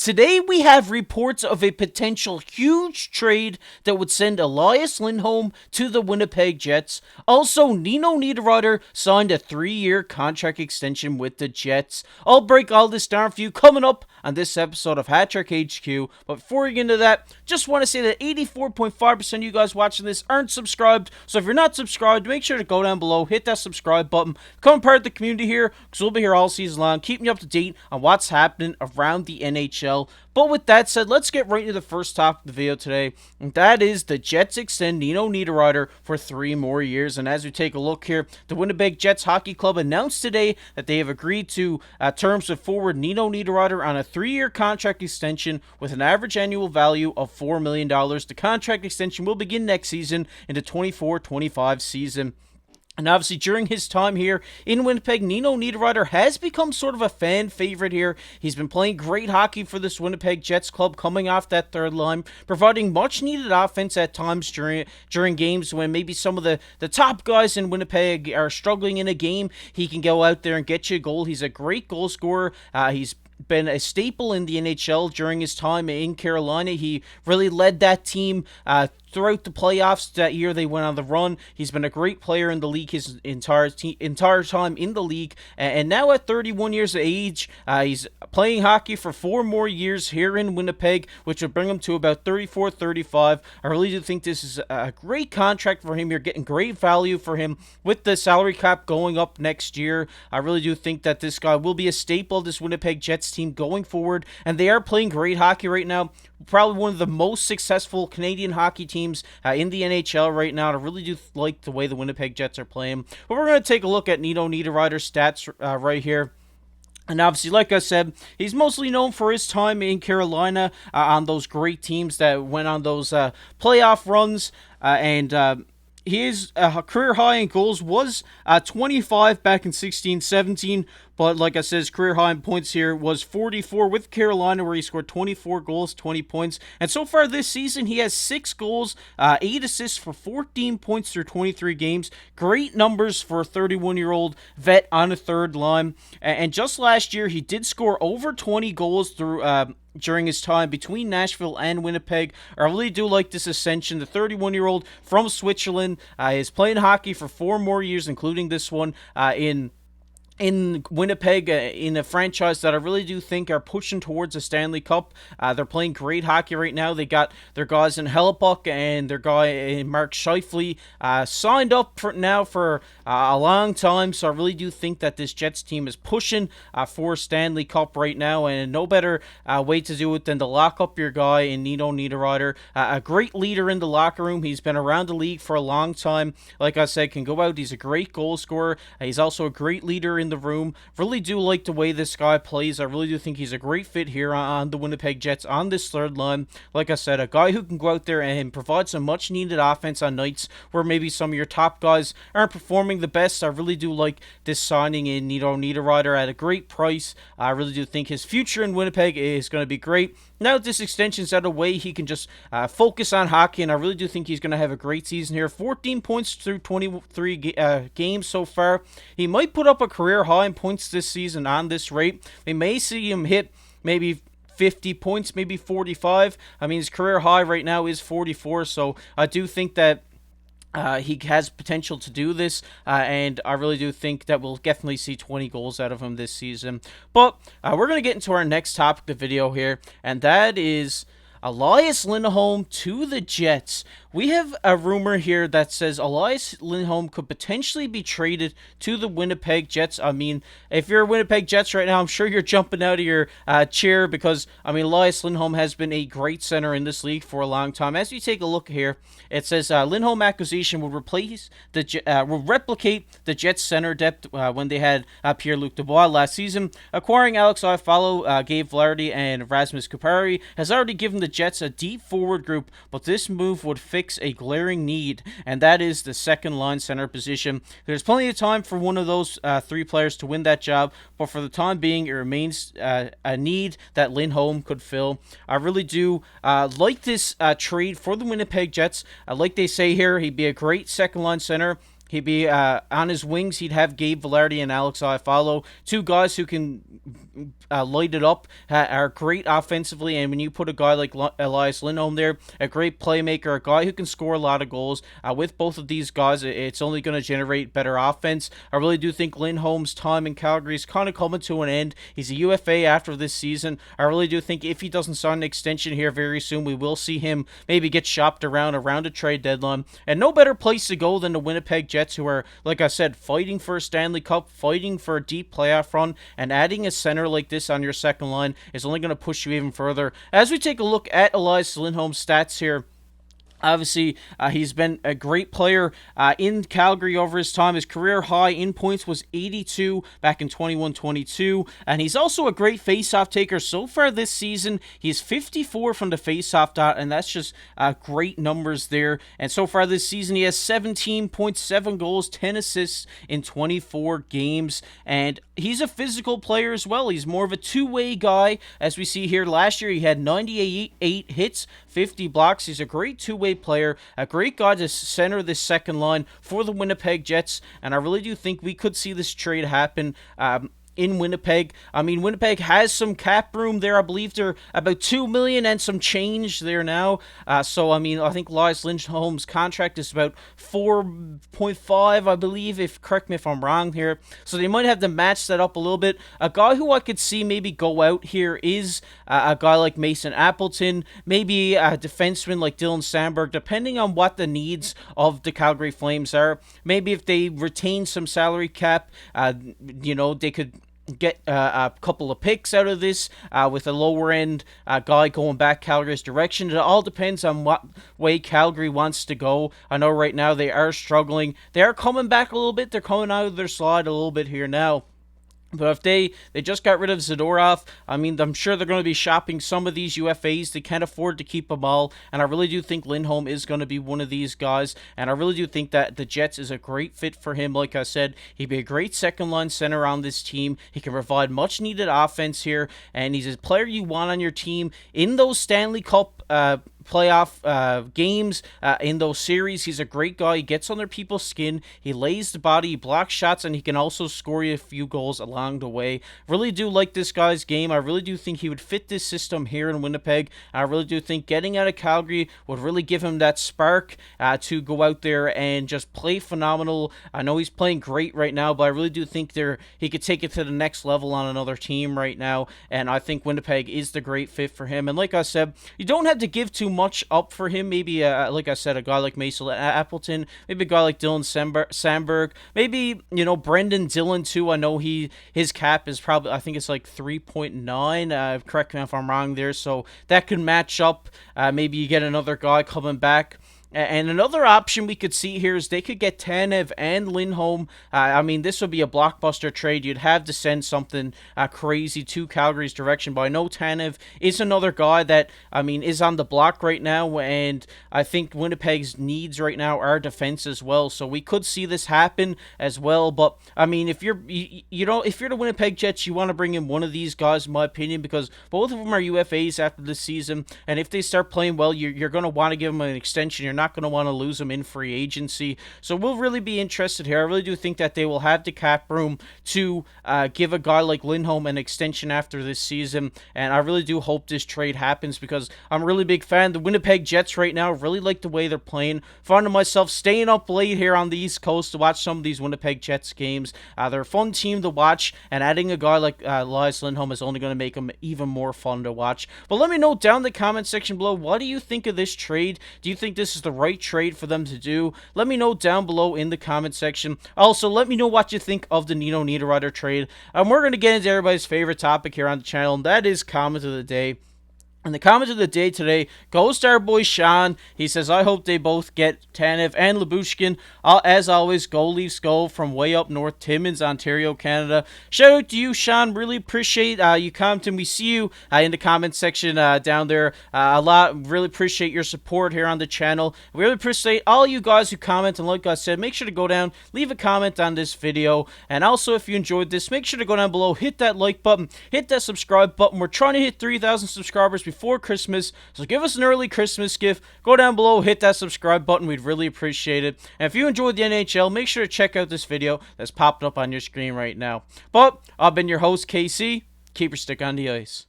Today we have reports of a potential huge trade that would send Elias Lindholm to the Winnipeg Jets. Also, Nino Niederreiter signed a 3-year contract extension with the Jets. I'll break all this down for you coming up on this episode of Hat Trick HQ. But before we get into that, just want to say that 84.5% of you guys watching this aren't subscribed. So if you're not subscribed, make sure to go down below, hit that subscribe button, become part of the community here, because we'll be here all season long, keeping you up to date on what's happening around the NHL. But with that said, let's get right into the first topic of the video today, and that is the Jets extend Nino Niederreiter for 3 more years. And as we take a look here, the Winnipeg Jets Hockey Club announced today that they have agreed to terms with forward Nino Niederreiter on a 3-year contract extension with an average annual value of $4 million. The contract extension will begin next season in the 24-25 season. And obviously, during his time here in Winnipeg, Nino Niederreiter has become sort of a fan favorite here. He's been playing great hockey for this Winnipeg Jets club, coming off that third line, providing much-needed offense at times during games when maybe some of the top guys in Winnipeg are struggling in a game. He can go out there and get you a goal. He's a great goal scorer. He's been a staple in the NHL during his time in Carolina. He really led that team throughout the playoffs that year they went on the run. He's been a great player in the league his entire time in the league. And now at 31 years of age, he's playing hockey for 4 more years here in Winnipeg, which would bring him to about 34, 35. I really do think this is a great contract for him. You're getting great value for him with the salary cap going up next year. I really do think that this guy will be a staple of this Winnipeg Jets team going forward. And they are playing great hockey right now. Probably one of the most successful Canadian hockey teams in the NHL right now. I really do like the way the Winnipeg Jets are playing. But we're going to take a look at Nino Niederreiter's stats right here. And obviously, like I said, he's mostly known for his time in Carolina on those great teams that went on those playoff runs. His career high in goals was 25 back in 16-17, but like I said, his career high in points here was 44 with Carolina, where he scored 24 goals, 20 points. And so far this season, he has 6 goals, 8 assists for 14 points through 23 games. Great numbers for a 31-year-old vet on a third line. And just last year, he did score over 20 goals through during his time between Nashville and Winnipeg. I really do like this ascension. The 31-year-old from Switzerland is playing hockey for 4 more years, including this one in Winnipeg, in a franchise that I really do think are pushing towards a Stanley Cup. They're playing great hockey right now. They got their guys in Hellebuck and their guy in Mark Scheifele signed up for a long time. So I really do think that this Jets team is pushing for Stanley Cup right now, and no better way to do it than to lock up your guy in Nino Niederreiter. A great leader in the locker room. He's been around the league for a long time. Like I said, can go out. He's a great goal scorer. He's also a great leader in the room. Really do like the way this guy plays. I really do think he's a great fit here on the Winnipeg Jets on this third line. Like I said, a guy who can go out there and provide some much needed offense on nights where maybe some of your top guys aren't performing the best. I really do like this signing in Nino Niederreiter at a great price. I really do think his future in Winnipeg is going to be great. Now that this extension's out of the way, he can just focus on hockey, and I really do think he's going to have a great season here. 14 points through 23 games so far. He might put up a career high in points this season on this rate. We may see him hit maybe 50 points, maybe 45. I mean, his career high right now is 44, so I do think that he has potential to do this, and I really do think that we'll definitely see 20 goals out of him this season. But we're going to get into our next topic of the video here, and that is Elias Lindholm to the Jets. We have a rumor here that says Elias Lindholm could potentially be traded to the Winnipeg Jets. I mean, if you're a Winnipeg Jets right now, I'm sure you're jumping out of your chair because, I mean, Elias Lindholm has been a great center in this league for a long time. As you take a look here, it says Lindholm acquisition will replicate the Jets center depth when they had Pierre-Luc Dubois last season. Acquiring Alex Iafallo, Gabe Vilardi, and Rasmus Kupari has already given the Jets a deep forward group, but this move would fix a glaring need, and that is the second line center position. There's plenty of time for one of those 3 players to win that job, but for the time being, it remains a need that Lindholm could fill. I really do like this trade for the Winnipeg Jets. Like they say here, he'd be a great second line center. He'd be on his wings. He'd have Gabe Velarde and Alex Iafallo, two guys who can light it up, are great offensively. And when you put a guy like Elias Lindholm there, a great playmaker, a guy who can score a lot of goals, with both of these guys, it's only going to generate better offense. I really do think Lindholm's time in Calgary is kind of coming to an end. He's a UFA after this season. I really do think if he doesn't sign an extension here very soon, we will see him maybe get shopped around a trade deadline. And no better place to go than the Winnipeg Jets, who are, like I said, fighting for a Stanley Cup, fighting for a deep playoff run, and adding a center like this on your second line is only going to push you even further. As we take a look at Elias Lindholm's stats here, obviously, he's been a great player in Calgary over his time. His career high in points was 82 back in 21-22, and he's also a great face-off taker. So far this season, he's 54 from the face-off dot, and that's just great numbers there. And so far this season, he has 17.7 goals, 10 assists in 24 games, and he's a physical player as well. He's more of a two-way guy, as we see here. Last year, he had 98 hits, 50 blocks. He's a great two-way player, a great guy to center this second line for the Winnipeg Jets, and I really do think we could see this trade happen in Winnipeg. I mean, Winnipeg has some cap room there. I believe they're about $2 million and some change there now. So, I mean, I think Elias Lindholm's contract is about 4.5, I believe, correct me if I'm wrong here. So they might have to match that up a little bit. A guy who I could see maybe go out here is a guy like Mason Appleton, maybe a defenseman like Dylan Sandberg, depending on what the needs of the Calgary Flames are. Maybe if they retain some salary cap, they could get a couple of picks out of this with a lower end guy going back Calgary's direction. It all depends on what way Calgary wants to go. I know right now they are struggling. They are coming back a little bit. They're coming out of their slide a little bit here now. But if they just got rid of Zadorov, I mean, I'm sure they're going to be shopping some of these UFAs. They can't afford to keep them all. And I really do think Lindholm is going to be one of these guys. And I really do think that the Jets is a great fit for him. Like I said, he'd be a great second-line center on this team. He can provide much-needed offense here. And he's a player you want on your team in those Stanley Cup playoff games, in those series. He's a great guy. He gets under people's skin. He lays the body. He blocks shots, and he can also score you a few goals along the way. Really do like this guy's game. I really do think he would fit this system here in Winnipeg. I really do think getting out of Calgary would really give him that spark to go out there and just play phenomenal. I know he's playing great right now, but I really do think he could take it to the next level on another team right now, and I think Winnipeg is the great fit for him. And like I said, you don't have to give too much up for him. Maybe, like I said, a guy like Mason Appleton, maybe a guy like Dylan Sandberg, maybe, Brendan Dillon too. I know his cap is probably, I think it's like 3.9, correct me if I'm wrong there, so that could match up. Maybe you get another guy coming back. And another option we could see here is they could get Tanev and Lindholm. I mean, this would be a blockbuster trade. You'd have to send something crazy to Calgary's direction. But I know Tanev is another guy that, I mean, is on the block right now. And I think Winnipeg's needs right now are defense as well. So we could see this happen as well. But, I mean, if you're the Winnipeg Jets, you want to bring in one of these guys, in my opinion, because both of them are UFAs after this season. And if they start playing well, you're going to want to give them an extension. You're not going to want to lose them in free agency. So we'll really be interested here. I really do think that they will have the cap room to give a guy like Lindholm an extension after this season, and I really do hope this trade happens because I'm a really big fan. The Winnipeg Jets right now really like the way they're playing. Finding myself staying up late here on the East Coast to watch some of these Winnipeg Jets games. They're a fun team to watch, and adding a guy like Elias Lindholm is only going to make them even more fun to watch. But let me know down in the comment section below, what do you think of this trade? Do you think this is the right trade for them to do? Let me know down below in the comment section. Also, let me know what you think of the Nino Niederreiter trade. We're going to get into everybody's favorite topic here on the channel, and that is comment of the day. And the comment of the day today goes to our boy Sean. He says, I hope they both get Tanev and Lyubushkin. As always, go Leafs go from way up north, Timmins, Ontario, Canada. Shout out to you, Sean. Really appreciate you commenting. We see you in the comment section down there a lot. Really appreciate your support here on the channel. We really appreciate all you guys who comment. And like I said, make sure to go down, leave a comment on this video. And also, if you enjoyed this, make sure to go down below, hit that like button, hit that subscribe button. We're trying to hit 3,000 subscribers before Christmas. So give us an early Christmas gift. Go down below, hit that subscribe button. We'd really appreciate it. And if you enjoyed the NHL, make sure to check out this video that's popped up on your screen right now. But I've been your host, KC. Keep your stick on the ice.